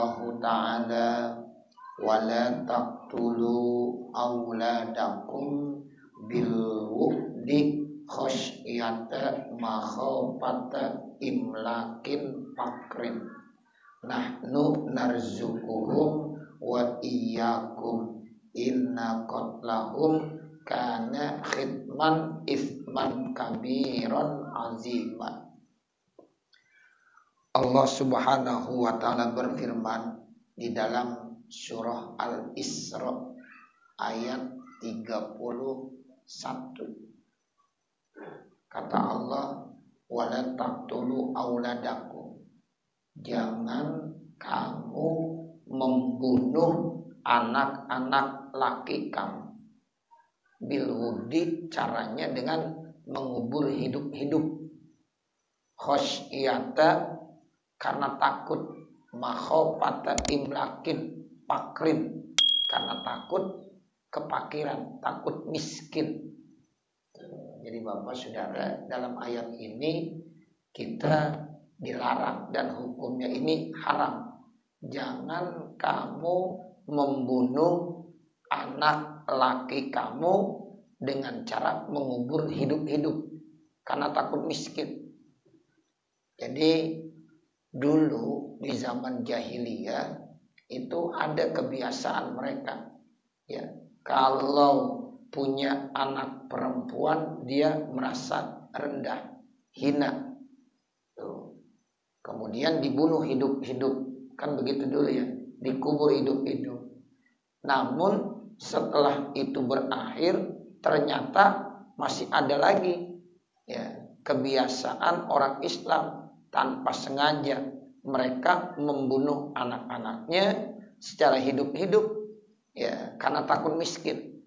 Allah Ta'ala wala taqtulu auladakum bil wuddi khasyata makhafata imlakin fakrin nahnu narzuquhum wa iyyakum inna qatlahum kana khidman isman kabiran azima. Allah Subhanahu wa taala berfirman di dalam surah Al-Isra ayat 31. Kata Allah, wala taqtulu auladakum. Jangan kamu membunuh anak-anak laki kamu. Bil wuddi, caranya dengan mengubur hidup-hidup. Khasyata, karena takut. Makhofata imlakin fakrin, karena takut kepakiran, takut miskin. Jadi Bapak Saudara, dalam ayat ini kita dilarang dan hukumnya ini haram. Jangan kamu membunuh anak laki kamu dengan cara mengubur hidup-hidup karena takut miskin. Jadi dulu di zaman jahiliyah itu ada kebiasaan mereka, ya, kalau punya anak perempuan dia merasa rendah, hina. Tuh. Kemudian dibunuh hidup-hidup, kan begitu dulu ya, dikubur hidup-hidup. Namun setelah itu berakhir ternyata masih ada lagi, ya, kebiasaan orang Islam tanpa sengaja mereka membunuh anak-anaknya secara hidup-hidup, ya, karena takut miskin.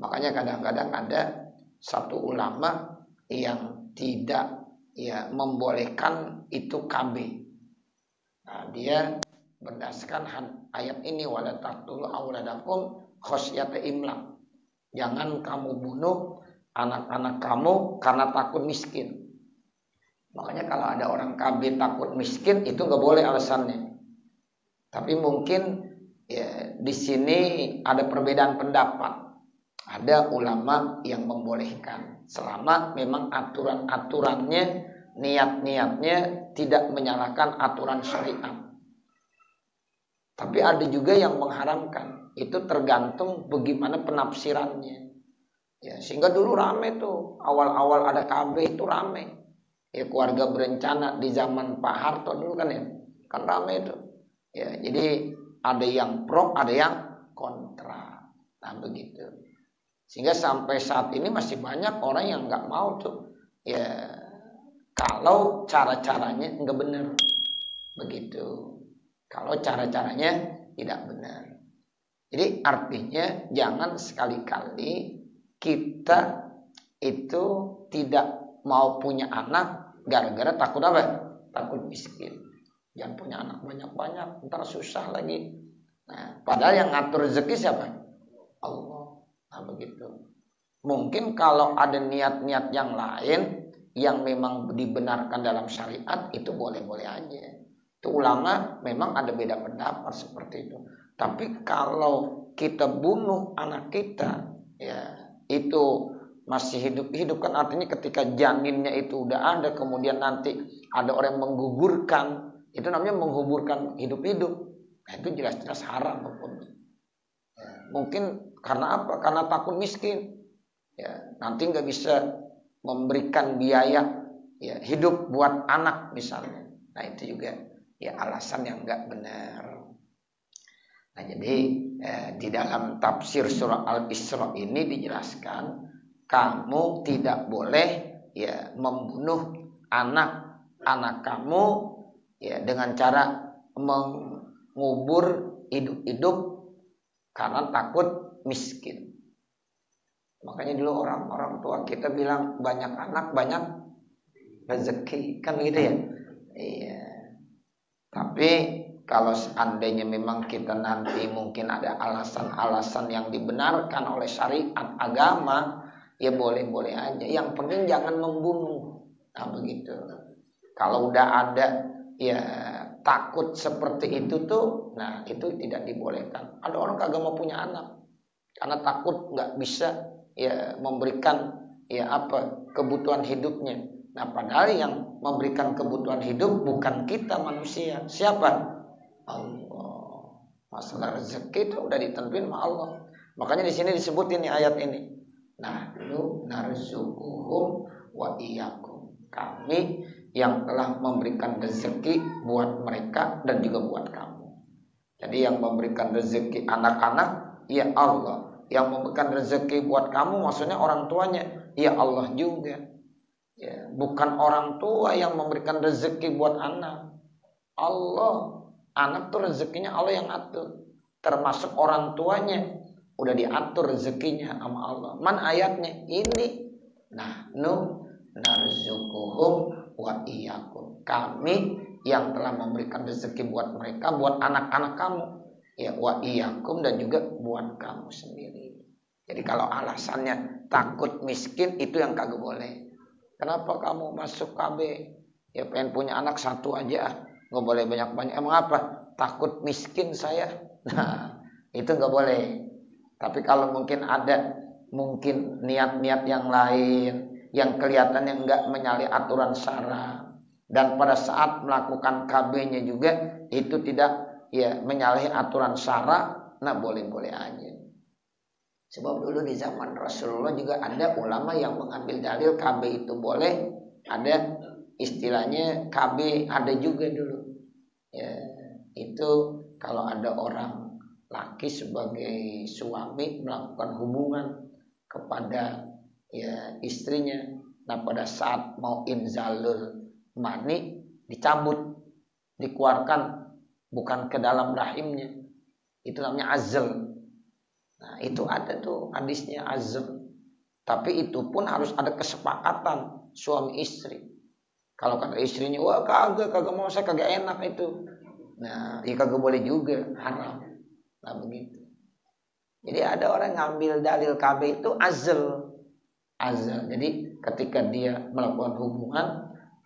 Makanya kadang-kadang ada satu ulama yang tidak, ya, membolehkan itu KB. Nah, dia berdasarkan ayat ini, wala taqtulu auladakum khasyata imlak. Jangan kamu bunuh anak-anak kamu karena takut miskin. Makanya kalau ada orang KB takut miskin itu nggak boleh alasannya. Tapi mungkin, ya, di sini ada perbedaan pendapat. Ada ulama yang membolehkan selama memang aturan-aturannya, niat-niatnya tidak menyalahkan aturan syariat. Tapi ada juga yang mengharamkan. Itu tergantung bagaimana penafsirannya. Ya, sehingga dulu rame tuh, awal-awal ada KB itu rame. Ya, keluarga berencana di zaman Pak Harto dulu kan, ya, kan rame itu. Ya, jadi ada yang pro, ada yang kontra. Nah, begitu. Sehingga sampai saat ini masih banyak orang yang nggak mau tuh, ya, kalau cara-caranya nggak benar, begitu. Kalau cara-caranya tidak benar. Jadi artinya jangan sekali-kali kita itu tidak mau punya anak gara-gara takut apa? Takut miskin. Jangan punya anak banyak-banyak, ntar susah lagi. Nah, padahal yang ngatur rezeki siapa? Allah. Nah, begitu. Mungkin kalau ada niat-niat yang lain yang memang dibenarkan dalam syariat, itu boleh-boleh aja. Itu ulama memang ada beda pendapat seperti itu. Tapi kalau kita bunuh anak kita, ya, itu masih hidup-hidup, kan artinya ketika janinnya itu udah ada, kemudian nanti ada orang yang menggugurkan, itu namanya menggugurkan hidup-hidup. Nah, itu jelas-jelas haram hukumnya. Ya, mungkin karena apa? Karena takut miskin. Ya, nanti nggak bisa memberikan biaya, ya, hidup buat anak misalnya. Nah, itu juga, ya, alasan yang nggak benar. Nah, jadi di dalam tafsir surah Al-Isra ini dijelaskan kamu tidak boleh, ya, membunuh anak-anak kamu, ya, dengan cara mengubur hidup-hidup karena takut miskin. Makanya dulu orang-orang tua kita bilang banyak anak banyak rezeki, kan gitu ya. Iya. Tapi kalau seandainya memang kita nanti mungkin ada alasan-alasan yang dibenarkan oleh syariat agama, ya boleh-boleh aja. Yang penting jangan membunuh. Nah, begitu. Kalau udah ada, ya, takut seperti itu tuh, nah itu tidak dibolehkan. Ada orang kagak mau punya anak karena takut nggak bisa ya memberikan ya kebutuhan hidupnya. Nah padahal yang memberikan kebutuhan hidup bukan kita manusia. Siapa? Allah. Masalah rezeki itu udah ditentuin sama Allah. Makanya di sini disebutin nih ayat ini. Nahnu narzuquhum wa iyyakum. Kami yang telah memberikan rezeki buat mereka dan juga buat kamu. Jadi yang memberikan rezeki anak-anak ya Allah. Yang memberikan rezeki buat kamu maksudnya orang tuanya ya Allah juga. Ya, bukan orang tua yang memberikan rezeki buat anak. Allah. Anak tuh rezekinya Allah yang atur. Termasuk orang tuanya udah diatur rezekinya sama Allah. Man ayatnya ini. Nahnu narzuquhum wa iyyakum. Kami yang telah memberikan rezeki buat mereka, buat anak-anak kamu. Ya wa iyyakum dan juga buat kamu sendiri. Jadi kalau alasannya takut miskin itu yang kagak boleh. Kenapa kamu masuk KB? Ya pengen punya anak satu aja, nggak boleh banyak-banyak. Emang apa? Takut miskin saya. Nah itu nggak boleh. Tapi kalau mungkin ada niat-niat yang lain yang kelihatannya nggak menyalahi aturan syara dan pada saat melakukan KB-nya juga itu tidak ya menyalahi aturan syara, nah boleh-boleh aja. Sebab dulu di zaman Rasulullah juga ada ulama yang mengambil dalil KB itu boleh, ada istilahnya KB ada juga dulu. Ya, itu kalau ada orang laki sebagai suami melakukan hubungan kepada ya istrinya, nah pada saat mau inzalul mani dicabut, dikeluarkan bukan ke dalam rahimnya, itu namanya azl. Nah itu ada tuh hadisnya azl. Tapi itu pun harus ada kesepakatan suami istri. Kalau kata istrinya, wah kagak mau, saya kagak enak itu. Nah ya kagak boleh juga, haram. Nah begitu. Jadi ada orang ngambil dalil KB itu azl. Jadi ketika dia melakukan hubungan,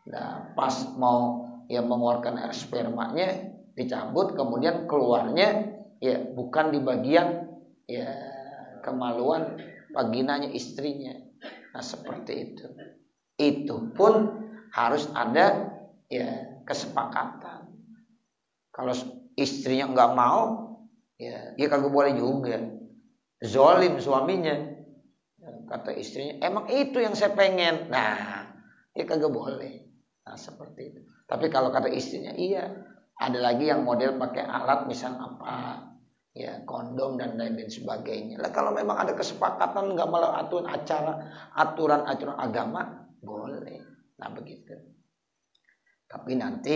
nah pas mau ya mengeluarkan air spermanya dicabut, kemudian keluarnya ya bukan di bagian ya kemaluan vaginanya istrinya. Nah seperti itu. Itu pun harus ada ya kesepakatan. Kalau istrinya nggak mau, ya kagak boleh juga. Zolim suaminya, kata istrinya, emang itu yang saya pengen. Nah, ya kagak boleh. Nah seperti itu. Tapi kalau kata istrinya, iya. Ada lagi yang model pakai alat, misal apa, ya kondom dan lain-lain sebagainya. Lah kalau memang ada kesepakatan nggak melalui aturan agama, boleh. Nah begitu. Tapi nanti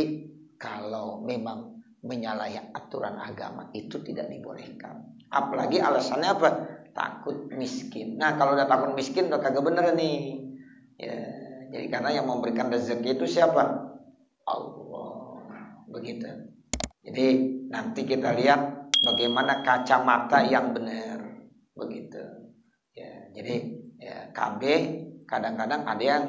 kalau memang menyalahi aturan agama itu tidak dibolehkan. Apalagi alasannya apa? Takut miskin. Nah kalau udah takut miskin udah kagak bener nih. Ya, jadi karena yang memberikan rezeki itu siapa? Allah. Begitu. Jadi nanti kita lihat bagaimana kacamata yang benar. Begitu. Ya, jadi ya, KB kadang-kadang ada yang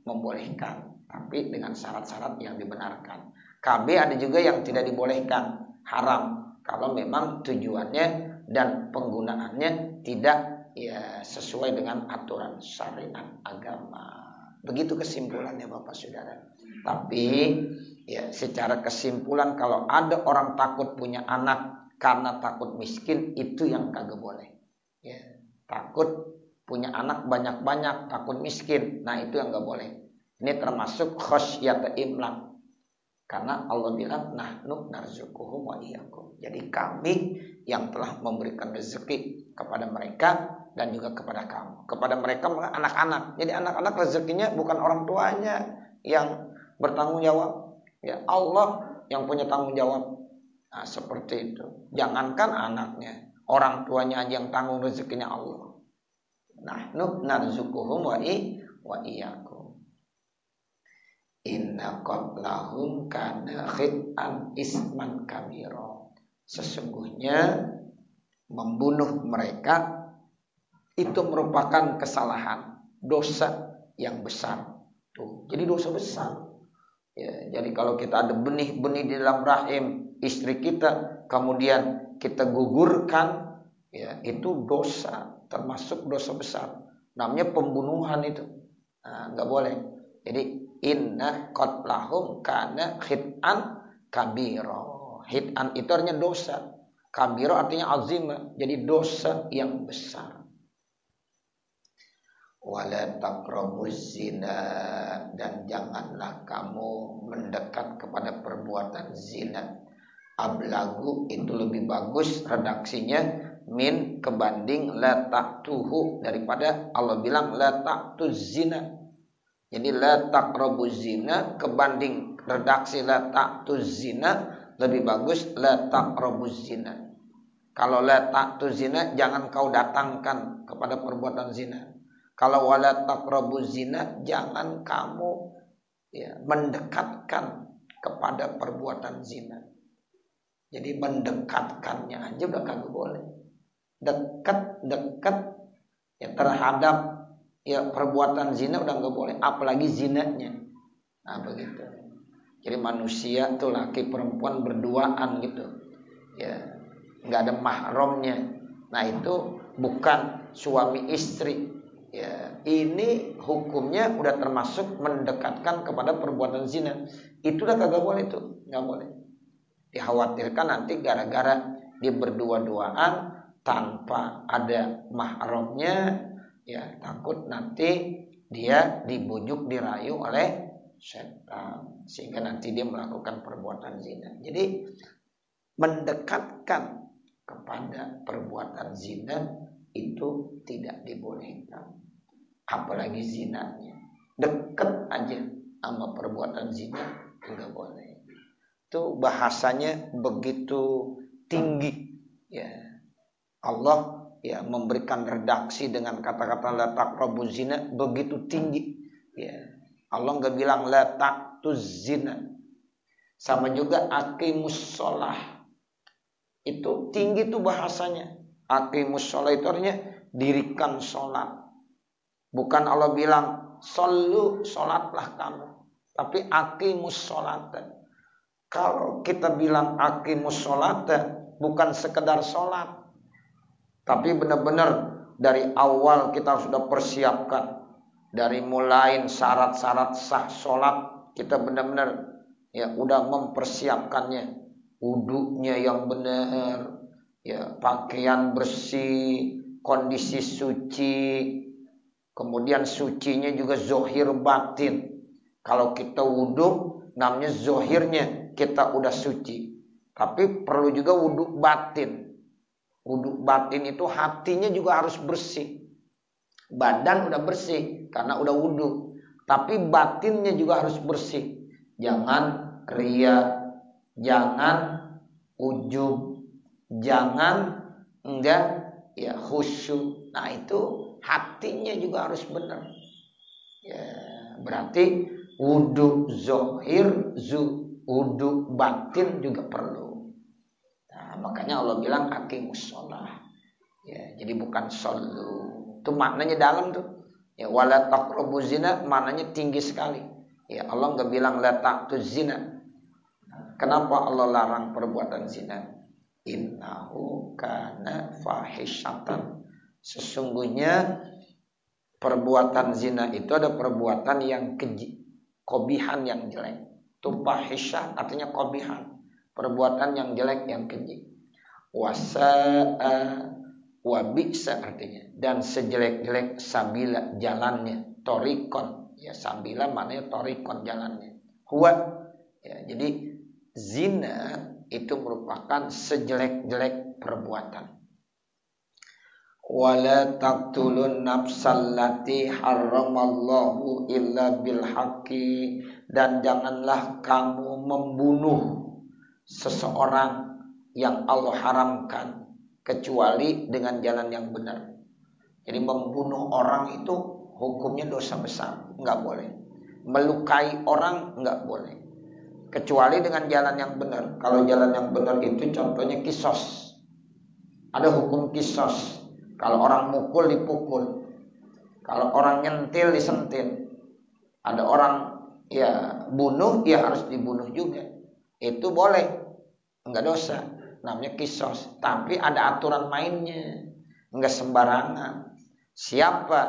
membolehkan, tapi dengan syarat-syarat yang dibenarkan. KB ada juga yang tidak dibolehkan, haram kalau memang tujuannya dan penggunaannya tidak ya sesuai dengan aturan syariat agama. Begitu kesimpulannya Bapak Saudara. Tapi ya secara kesimpulan kalau ada orang takut punya anak karena takut miskin, itu yang kagak boleh. Ya, takut punya anak banyak-banyak takut miskin, nah itu yang nggak boleh. Ini termasuk khosyata imlak. Karena Allah bilang nahnu narzuquhum wa iyyakum. Jadi kami yang telah memberikan rezeki kepada mereka dan juga kepada kamu. Kepada mereka anak-anak. Jadi anak-anak rezekinya bukan orang tuanya yang bertanggung jawab. Ya Allah yang punya tanggung jawab. Nah, seperti itu. Jangankan anaknya, orang tuanya aja yang tanggung rezekinya Allah. Nahnu narzuquhum wa iyyakum. Inna qatlahum kana khit'an isman kabira. Sesungguhnya membunuh mereka itu merupakan kesalahan, dosa yang besar. Tuh, jadi dosa besar. Ya, jadi kalau kita ada benih-benih di dalam rahim istri kita, kemudian kita gugurkan, ya itu dosa, termasuk dosa besar. Namanya pembunuhan itu. Nah, nggak boleh. Jadi inna qatlahum kana khit'an kabiro. Hit'an itu artinya dosa. Kabiro artinya azimah. Jadi dosa yang besar. Wala taqrabuz zina, dan janganlah kamu mendekat kepada perbuatan zina. Ablagu itu lebih bagus redaksinya min kebanding la taqtuhu, daripada Allah bilang la taqtuz zina. Jadi la taqrabuz zina kebanding redaksi la taqtuz zina lebih bagus la taqrabuz zina. Kalau la taqtuz zina jangan kau datangkan kepada perbuatan zina. Kalau wala taqrabuz zina jangan kamu mendekatkan kepada perbuatan zina. Jadi mendekatkannya aja udah kagak boleh. Dekat terhadap perbuatan zina udah nggak boleh, apalagi zinanya. Nah begitu. Jadi manusia tuh laki perempuan berduaan gitu. Ya, nggak ada mahramnya. Nah itu bukan suami istri. Ya, ini hukumnya udah termasuk mendekatkan kepada perbuatan zina. Itu udah kagak boleh tuh, nggak boleh. Dikhawatirkan nanti gara-gara dia berdua-duaan tanpa ada mahramnya, ya takut nanti dia dibujuk dirayu oleh setan sehingga nanti dia melakukan perbuatan zina. Jadi mendekatkan kepada perbuatan zina itu tidak dibolehkan. Apalagi zinanya. Deket aja sama perbuatan zina enggak boleh. Itu bahasanya begitu tinggi. Ya. Allah memberikan redaksi dengan kata-kata la taqrabuz zina begitu tinggi. Ya. Allah enggak bilang la taqtuz zina. Sama juga aqimus shalah. Itu tinggi tuh bahasanya. Aqimus shalah itu artinya dirikan sholat. Bukan Allah bilang shollu, sholatlah kamu. Tapi aqimus sholat. Kalau kita bilang aqimus sholat, bukan sekedar sholat. Tapi benar-benar dari awal kita sudah persiapkan. Dari mulai syarat-syarat sah sholat, kita benar-benar udah mempersiapkannya. Wudunya yang benar, pakaian bersih, kondisi suci. Kemudian sucinya juga zohir batin. Kalau kita wudhu namanya zohirnya kita udah suci. Tapi perlu juga wudhu batin. Wudhu batin itu hatinya juga harus bersih. Badan udah bersih karena udah wudhu. Tapi batinnya juga harus bersih. Jangan ria, jangan ujub, jangan khusyuk. Nah itu hatinya juga harus benar. Ya, berarti wudu zohir, wudu batin juga perlu. Nah, makanya Allah bilang aqimus shalah. Ya, jadi bukan shollu. Itu maknanya dalam tuh. Ya, wala taqrabuz zina maknanya tinggi sekali. Ya, Allah enggak bilang la taqtuz zina. Kenapa Allah larang perbuatan zina? Innahu kana fahisyatan. Sesungguhnya perbuatan zina itu ada perbuatan yang keji, kobihan yang jelek. Fahisyah artinya kobihan, perbuatan yang jelek yang keji. Wasa'a wa bi'sa artinya, dan sejelek-jelek sabila jalannya, torikon. Ya sabila maknanya torikon jalannya. Huwa jadi zina itu merupakan sejelek-jelek perbuatan. Wala taqtulun nafsallati harramallahu illa bil haqqi, dan janganlah kamu membunuh seseorang yang Allah haramkan kecuali dengan jalan yang benar. Jadi membunuh orang itu hukumnya dosa besar, enggak boleh. Melukai orang enggak boleh. Kecuali dengan jalan yang benar. Kalau jalan yang benar itu contohnya kisos. Ada hukum kisos. Kalau orang mukul dipukul. Kalau orang nyentil disentil. Ada orang bunuh, ya harus dibunuh juga. Itu boleh, enggak dosa. Namanya kisos. Tapi ada aturan mainnya, enggak sembarangan. Siapa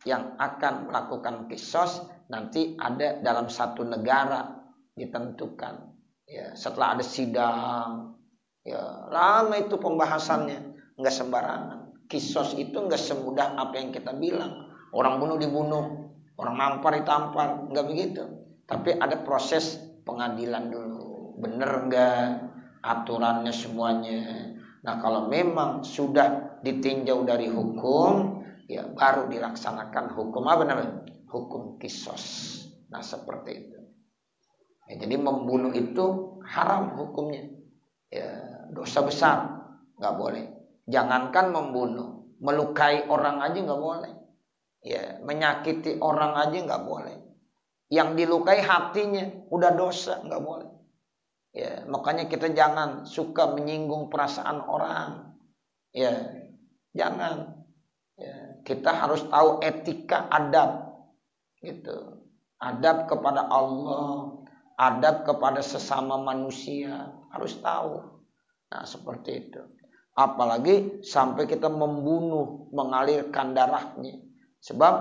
yang akan melakukan kisos nanti ada dalam satu negara ditentukan. Ya, setelah ada sidang, ya lama itu pembahasannya, enggak sembarangan. Kisos itu enggak semudah apa yang kita bilang. Orang bunuh dibunuh, orang nampar ditampar, enggak begitu. Tapi ada proses pengadilan dulu. Bener enggak aturannya semuanya. Nah, kalau memang sudah ditinjau dari hukum, ya baru dilaksanakan hukum apa namanya? Hukum kisos. Nah, seperti itu. Ya, jadi membunuh itu haram hukumnya. Ya, dosa besar, enggak boleh. Jangankan membunuh, melukai orang aja enggak boleh. Ya, menyakiti orang aja nggak boleh. Yang dilukai hatinya udah dosa, nggak boleh. Ya, makanya kita jangan suka menyinggung perasaan orang. Ya, jangan. Ya, kita harus tahu etika adab, gitu. Adab kepada Allah, adab kepada sesama manusia, harus tahu. Nah, seperti itu. Apalagi sampai kita membunuh, mengalirkan darahnya. Sebab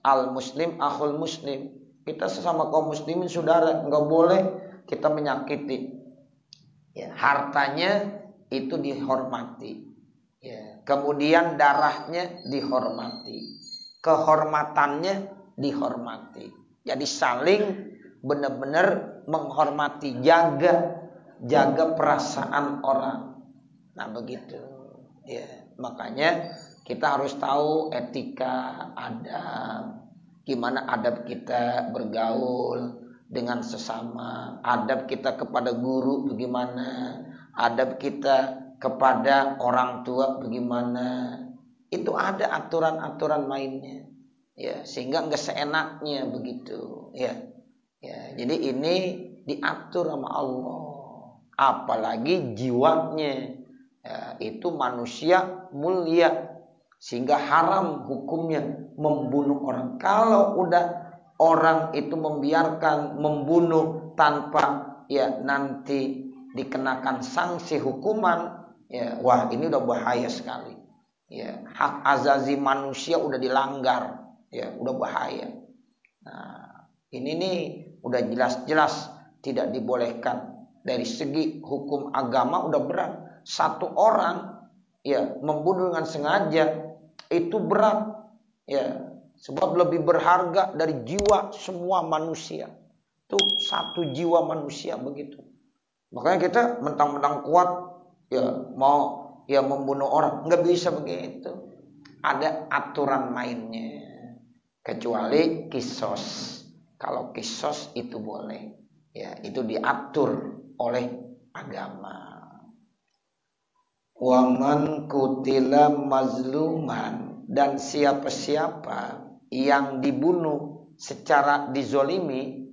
al-muslim akhul muslim. Kita sesama kaum muslimin saudara, enggak boleh kita menyakiti. Ya, hartanya itu dihormati. Ya, kemudian darahnya dihormati. Kehormatannya dihormati. Jadi saling benar-benar menghormati, jaga perasaan orang. Nah, begitu. Ya, makanya kita harus tahu etika, adab, gimana adab kita bergaul dengan sesama, adab kita kepada guru bagaimana, adab kita kepada orang tua bagaimana. Itu ada aturan-aturan mainnya, ya, sehingga enggak seenaknya begitu, ya. Ya, jadi ini diatur sama Allah. Apalagi jiwanya, ya, itu manusia mulia. Sehingga haram hukumnya membunuh orang. Kalau udah orang itu membiarkan membunuh tanpa ya nanti dikenakan sanksi hukuman, ya wah ini udah bahaya sekali. Ya, hak azazi manusia udah dilanggar, ya udah bahaya. Nah, ini nih udah jelas-jelas tidak dibolehkan. Dari segi hukum agama udah berat. Satu orang ya membunuh dengan sengaja itu berat, ya, sebab lebih berharga dari jiwa semua manusia. Itu satu jiwa manusia begitu. Makanya kita mentang-mentang kuat, ya mau ya membunuh orang, nggak bisa begitu. Ada aturan mainnya. Kecuali kisos. Kalau kisos itu boleh, ya itu diatur oleh agama. Waman kutila mazluman, dan siapa-siapa yang dibunuh secara dizolimi,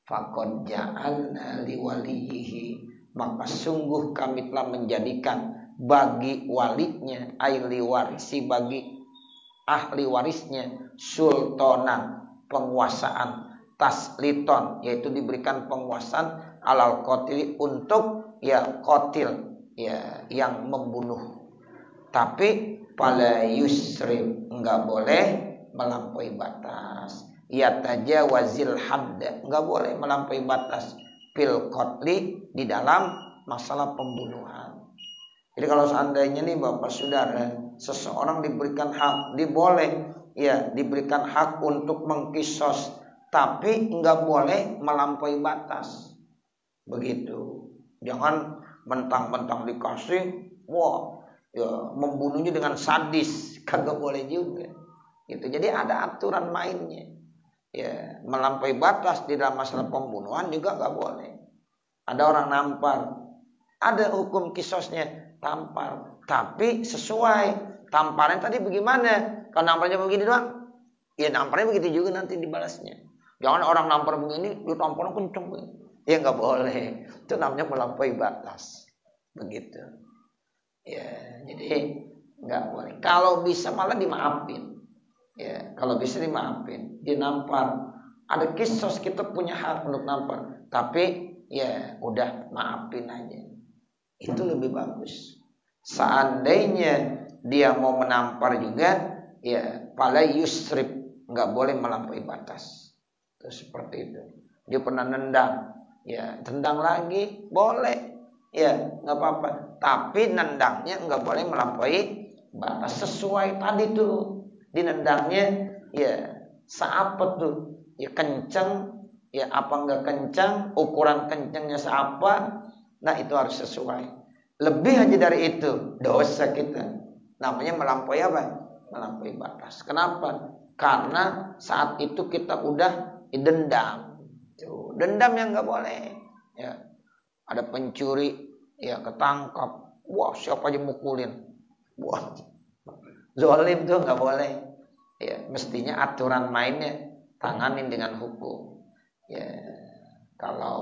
faqad ja'alna liwalihi, maka sungguh kami telah menjadikan bagi walinya, ahli warisi, bagi ahli warisnya, sultanan, penguasaan, tasliton, yaitu diberikan penguasaan alal qatili, untuk ya qatil, ya yang membunuh. Tapi pala yusrif, enggak boleh melampaui batas. Ya tajawazil hadd, enggak boleh melampaui batas fil qatli, di dalam masalah pembunuhan. Jadi kalau seandainya nih Bapak Saudara, seseorang diberikan hak, diboleh ya diberikan hak untuk mengkisos, tapi enggak boleh melampaui batas. Begitu. Jangan mentang-mentang dikasih, wah, ya membunuhnya dengan sadis, kagak boleh juga. Gitu. Jadi ada aturan mainnya. Ya, melampaui batas di dalam masalah pembunuhan juga nggak boleh. Ada orang nampar, ada hukum kisosnya, tampar, tapi sesuai tamparnya tadi bagaimana? Kalau namparnya begini doang, ya namparnya begitu juga nanti dibalasnya. Jangan orang nampar begini, lu tamparnya kenceng begini. Ya nggak boleh, itu namanya melampaui batas, begitu. Ya, jadi nggak boleh. Kalau bisa malah dimaafin. Ya, kalau bisa dimaafin. Dia nampar, Ada kisos kita punya hak untuk nampar, tapi ya udah maafin aja. Itu lebih bagus. Seandainya dia mau menampar juga, ya fala yusrif, nggak boleh melampaui batas. Itu seperti itu. Dia pernah nendang, ya tendang lagi boleh, ya nggak apa-apa. Tapi nendangnya nggak boleh melampaui batas sesuai tadi tuh. Dinendangnya ya seapa tuh, ya kenceng, ya apa nggak kencang, ukuran kencangnya seapa. Nah itu harus sesuai. Lebih aja dari itu dosa kita. Namanya melampaui apa? Melampaui batas. Kenapa? Karena saat itu kita udah dendam. Tuh, dendam yang nggak boleh. Ya, ada pencuri, ya ketangkap. Wah, siapa aja mukulin. Wah, zalim tuh nggak boleh. Ya, mestinya aturan mainnya tanganin dengan hukum. Ya, kalau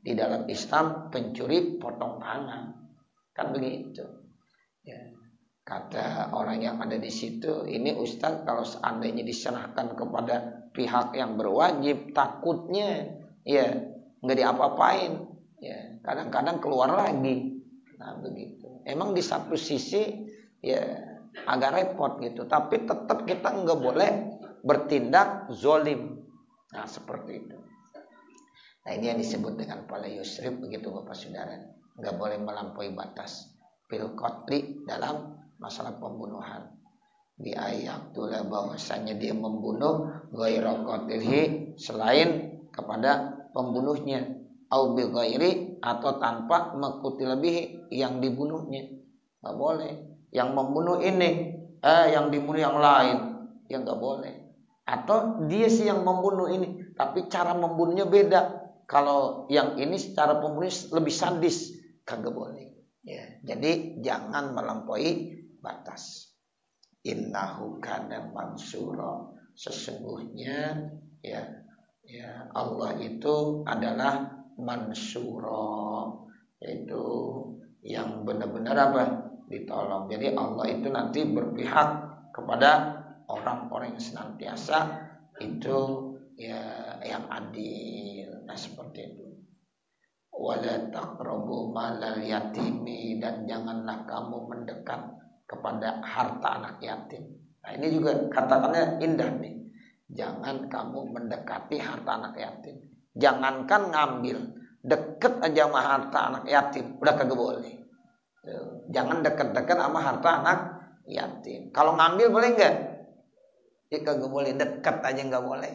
di dalam Islam pencuri potong tangan, kan begitu. Ya. Kata orang yang ada di situ, ini Ustaz kalau seandainya diserahkan kepada pihak yang berwajib, takutnya ya nggak diapa-apain, ya kadang-kadang keluar lagi. Nah begitu. Emang di satu sisi ya agak repot gitu, tapi tetap kita nggak boleh bertindak zolim. Nah seperti itu. Nah ini yang disebut dengan fala yusrif, begitu Bapak Saudara, nggak boleh melampaui batas fil qatli, dalam masalah pembunuhan. Bi ayatul, bahwasanya dia membunuh ghairu qatilhi, selain kepada pembunuhnya, au bi ghairi, atau tanpa makutil bihi, yang dibunuhnya. Enggak boleh. Yang membunuh ini yang dibunuh yang lain, ya enggak boleh. Atau dia sih yang membunuh ini, tapi cara membunuhnya beda. Kalau yang ini secara pembunuh lebih sadis, kagak boleh. Ya, jadi jangan melampaui batas. Innahu kana mansura, sesungguhnya ya Allah itu adalah mansura, yaitu yang benar-benar apa? Ditolong. Jadi Allah itu nanti berpihak kepada orang-orang yang senantiasa itu ya yang adil. Nah seperti itu. Wala taqrabu malal yatimi, dan janganlah kamu mendekat kepada harta anak yatim. Nah ini juga katakannya indah nih. Jangan kamu mendekati harta anak yatim. Jangankan ngambil, deket aja sama harta anak yatim, udah kagak boleh. Jangan deket-deket sama harta anak yatim. Kalau ngambil boleh enggak? Ya kagak boleh, deket aja enggak boleh.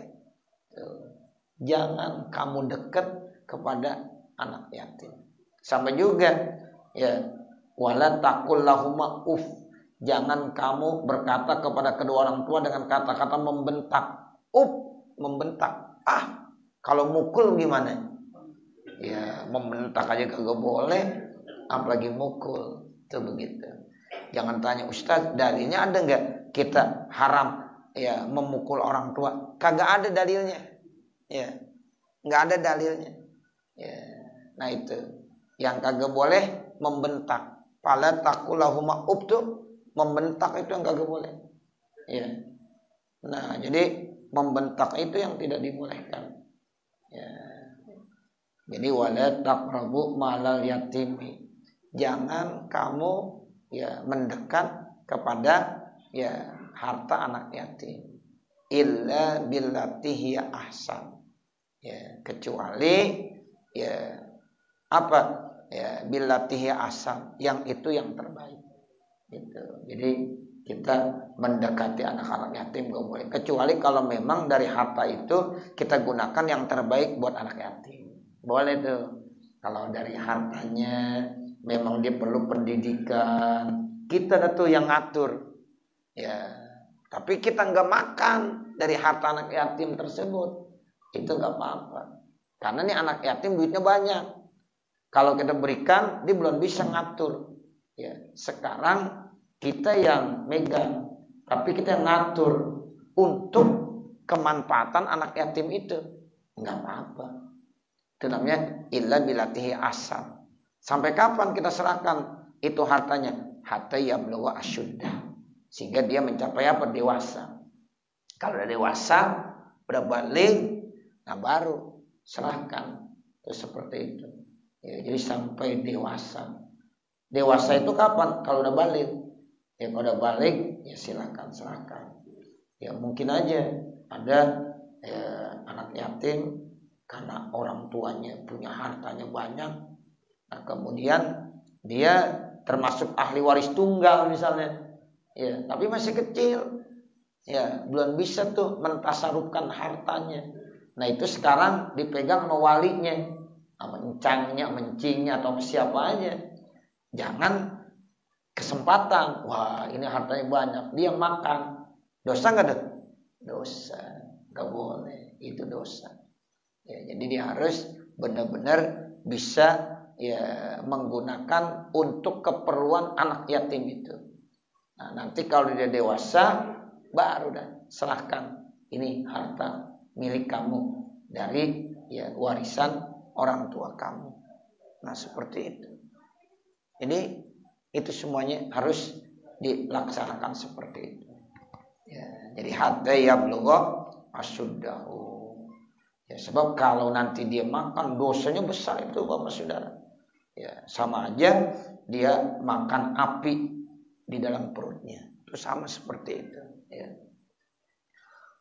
Jangan kamu deket kepada anak yatim. Sama juga ya, wala taqul lahuma uf. Jangan kamu berkata kepada kedua orang tua dengan kata-kata membentak. Membentak. Kalau mukul gimana? Ya, membentak aja kagak boleh, apalagi mukul. Itu begitu. Jangan tanya, Ustaz, dalilnya ada enggak kita haram ya memukul orang tua? Kagak ada dalilnya. Ya. Enggak ada dalilnya. Ya. Nah itu yang kagak boleh membentak. Fala taqul lahuma uf tuh membentak itu yang kagak boleh. Ya. Nah, jadi membentak itu yang tidak dibolehkan. Ya. Jadi wala taqrabu malal yatimi. Jangan kamu ya mendekat kepada ya harta anak yatim. Illa billati hiya ahsan. Ya, kecuali ya apa? Ya billati hiya ahsan, yang itu yang terbaik. Gitu. Jadi kita mendekati anak-anak yatim gak boleh, kecuali kalau memang dari harta itu kita gunakan yang terbaik buat anak yatim. Boleh tuh. Kalau dari hartanya memang dia perlu pendidikan, kita tuh yang ngatur. Ya, tapi kita nggak makan dari harta anak yatim tersebut, itu nggak apa-apa. Karena nih anak yatim duitnya banyak. Kalau kita berikan, dia belum bisa ngatur. Ya, sekarang kita yang megang, tapi kita yang ngatur untuk kemanfaatan anak yatim itu, nggak apa-apa. Itu namanya illa bilatihi asam. Sampai kapan kita serahkan itu hartanya? Hatta yablugha asyuddah, sehingga dia mencapai apa? Dewasa. Kalau udah dewasa, udah balik, Nah baru serahkan. Itu seperti itu. Ya, jadi sampai dewasa. Dewasa itu kapan? Kalau udah balik. Ya kalau udah balik ya silakan serahkan. Ya mungkin aja ada anak yatim karena orang tuanya punya hartanya banyak. Nah kemudian dia termasuk ahli waris tunggal misalnya. Ya, tapi masih kecil. Ya, belum bisa tuh mentasarufkan hartanya. Nah, itu sekarang dipegang sama walinya, sama encangnya, mencingnya atau siapa aja. Jangan kesempatan, wah ini hartanya banyak, dia makan. Dosa enggak deh? Dosa. Enggak boleh, itu dosa. Ya, jadi dia harus benar-benar bisa ya menggunakan untuk keperluan anak yatim itu. Nah, nanti kalau dia dewasa baru dah serahkan ini harta milik kamu dari ya warisan orang tua kamu. Nah, seperti itu. Jadi itu semuanya harus dilaksanakan seperti itu. Ya, jadi hatta yablugha asyuddahu. Ya, sebab kalau nanti dia makan dosanya besar itu Bapak Saudara. Ya, sama aja dia makan api di dalam perutnya. Itu sama seperti itu, ya.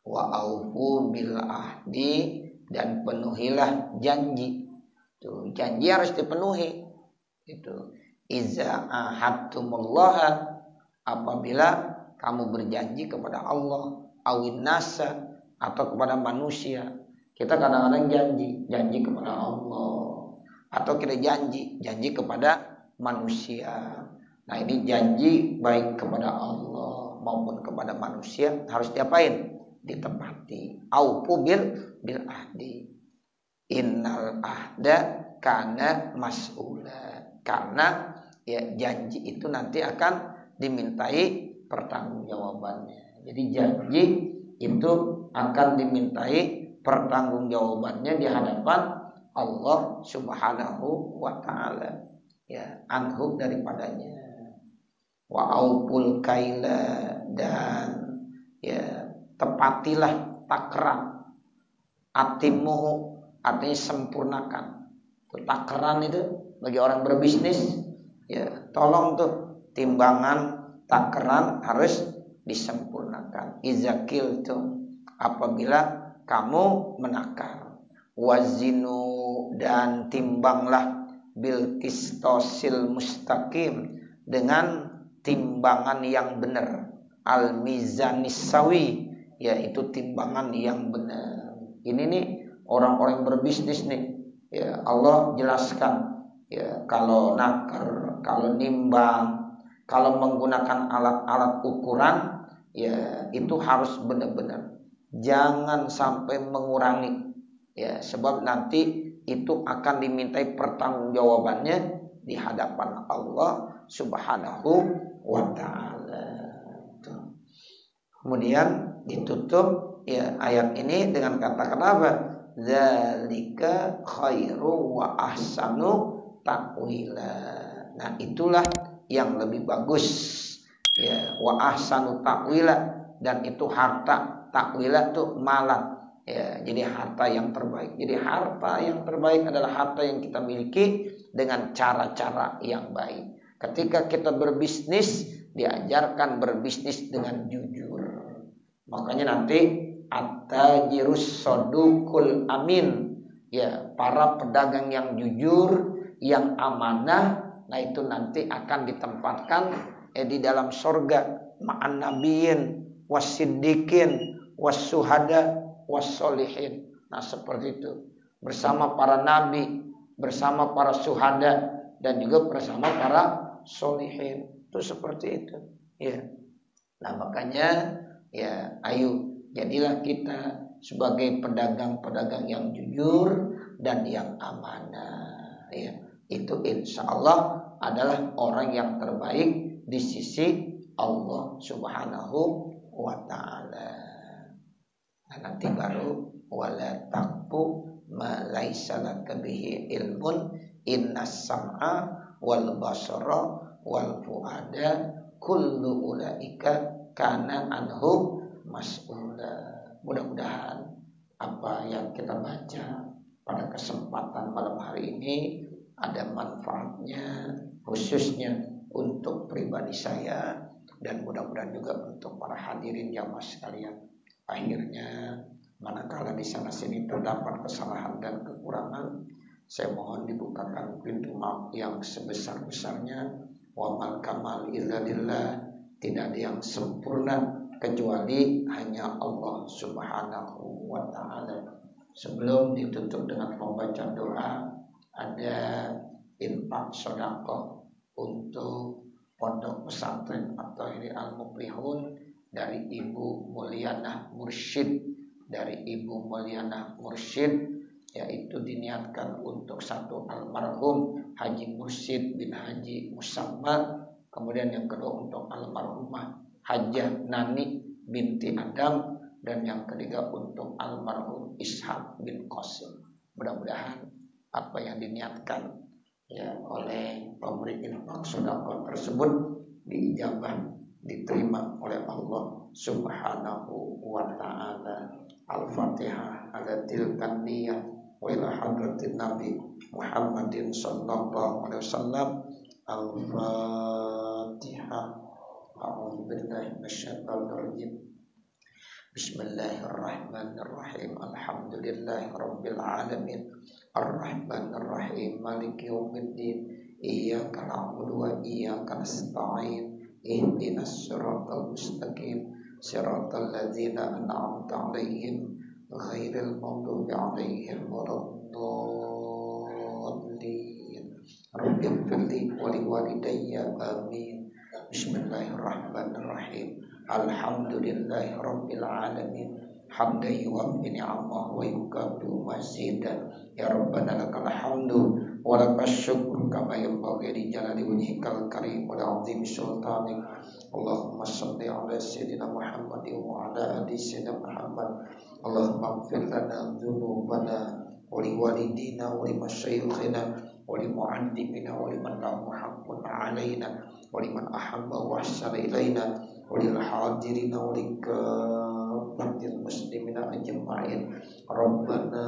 Wa aufu bil ahdi, dan penuhilah janji. Tuh, janji harus dipenuhi. Itu iza ahadtumullaha, apabila kamu berjanji kepada Allah, awin nasa, atau kepada manusia. Kita kadang-kadang janji kepada Allah, atau kita janji kepada manusia. Nah, ini janji baik kepada Allah maupun kepada manusia harus diapain? Ditepati. Aufu bil ahdi. Innal ahda kana mas'ula. Karena ya janji itu nanti akan dimintai pertanggungjawabannya. Jadi janji itu akan dimintai pertanggungjawabannya di hadapan Allah Subhanahu wa taala. Ya, anhu daripadanya. Wa aupul kaila, dan ya tepatilah takaran. Atimuhu, artinya sempurnakan. Takaran itu bagi orang berbisnis, ya tolong tuh timbangan takaran harus disempurnakan. Izakil tuh apabila kamu menakar. Wazinu, dan timbanglah bil qistosil mustaqim, dengan timbangan yang benar. Al mizanis sawi, yaitu timbangan yang benar. Ini nih orang-orang berbisnis nih, ya Allah jelaskan, ya kalau nakar, kalau nimbang, kalau menggunakan alat-alat ukuran, ya itu harus benar-benar, jangan sampai mengurangi, ya sebab nanti itu akan dimintai pertanggungjawabannya di hadapan Allah Subhanahu wa taala. Kemudian ditutup ya ayat ini dengan kata-kata apa? Dzalika khairu wa ahsanu ta'wila. Nah, itulah yang lebih bagus, ya, wa ahsanu ta'wila, dan itu harta. Ta'wila itu malat, ya, jadi harta yang terbaik. Jadi harta yang terbaik adalah harta yang kita miliki dengan cara-cara yang baik. Ketika kita berbisnis, diajarkan berbisnis dengan jujur. Makanya nanti at-tajirus sodukul amin, ya, para pedagang yang jujur, yang amanah. Nah, itu nanti akan ditempatkan di dalam surga ma'an nabiyyin wasiddiqin wassuhada wassolihin. Nah, seperti itu, bersama para nabi, bersama para syuhada, dan juga bersama para solihin. Itu seperti itu, ya. Nah, makanya ya ayo jadilah kita sebagai pedagang-pedagang yang jujur dan yang amanah, ya. Itu insya Allah adalah orang yang terbaik di sisi Allah Subhanahu wa ta'ala. Nah, nanti baru wala taqfu ma laisa laka bihi ilmun innas sam'a wal basara wal fuada kullu ulaika kana anhu mas'ula. Mudah-mudahan apa yang kita baca pada kesempatan malam hari ini ada manfaatnya, khususnya untuk pribadi saya dan mudah-mudahan juga untuk para hadirin jamaah sekalian. Akhirnya manakala di sana sini terdapat kesalahan dan kekurangan, saya mohon dibukakan pintu maaf yang sebesar-besarnya. Wa mal kamal illa lillah, tidak ada yang sempurna kecuali hanya Allah Subhanahu wa taala. Sebelum ditutup dengan pembacaan doa, ada infak sedekah untuk pondok pesantren atau ini Al-Muflihun dari Ibu Mulyana Mursyid, yaitu diniatkan untuk satu almarhum Haji Mursyid bin Haji Musamma, kemudian yang kedua untuk almarhumah Hajah Nani binti Adam, dan yang ketiga untuk almarhum Ishaq bin Qasim. Mudah-mudahan apa yang diniatkan ya oleh pemberi infak sedekah tersebut diijabah, diterima oleh Allah Subhanahu wa taala. Al-Fatihah ala tilkan niyah wa ila hadratin Nabi Muhammadin sallallahu alaihi wasallam. Al-Fatihah. A'udzu billahi minasyaitonir rajim. Bismillahirrahmanirrahim. Alhamdulillahi rabbil alamin. Ar-Rahmanir Rahim. Maliki yaumiddin. Iyyaka na'budu wa iyyaka nasta'in. Ihdinas siratal mustaqim. Siratal ladzina an'amta 'alaihim ghairil maghdubi 'alaihim waladdallin. Rabbighfirli wa liwalidayya amin. Bismillahirrahmanirrahim. Alhamdulillahi rabbil alamin. Hamdan yuwaffi ni'amahu wa yukafi'u mazidan. Ya Rabbana lakal hamdu wa lakas syukru kama yanbaghi li jalali wajhikal karim wa li'azimi sultanik. Allahumma shalli ala sayyidina Muhammadin wa ala ali sayyidina Muhammad. Allahumma ighfir lana dzunubana wa liwalidina wa limasyayikhina wa limu'allimina wa liman lahu haqqun 'alaina wa liman ahabba wa ahsana ilaina wa lil hadirina wa likafatil muslimina ajma'in. Rabbana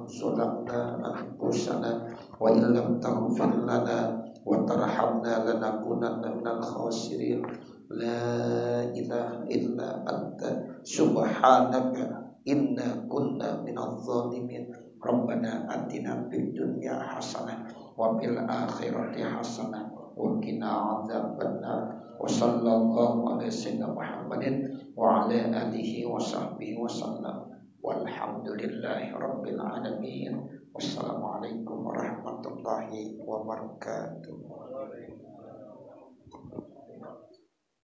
zalamna anfusana wa illam taghfir lana wa tarhamna lanakunanna minal khasirin. La ilaha illa anta subhanaka inna kunna minadh dhalimin. Rabbana atina fid dunya hasanah wa fil akhirati hasanah wa qina adzabannar. Wa sallallahu ala sayyidina Muhammadin wa ala alihi wa sahbihi wa sallam. Walhamdulillahi rabbil alamin. Wassalamualaikum warahmatullahi wabarakatuh.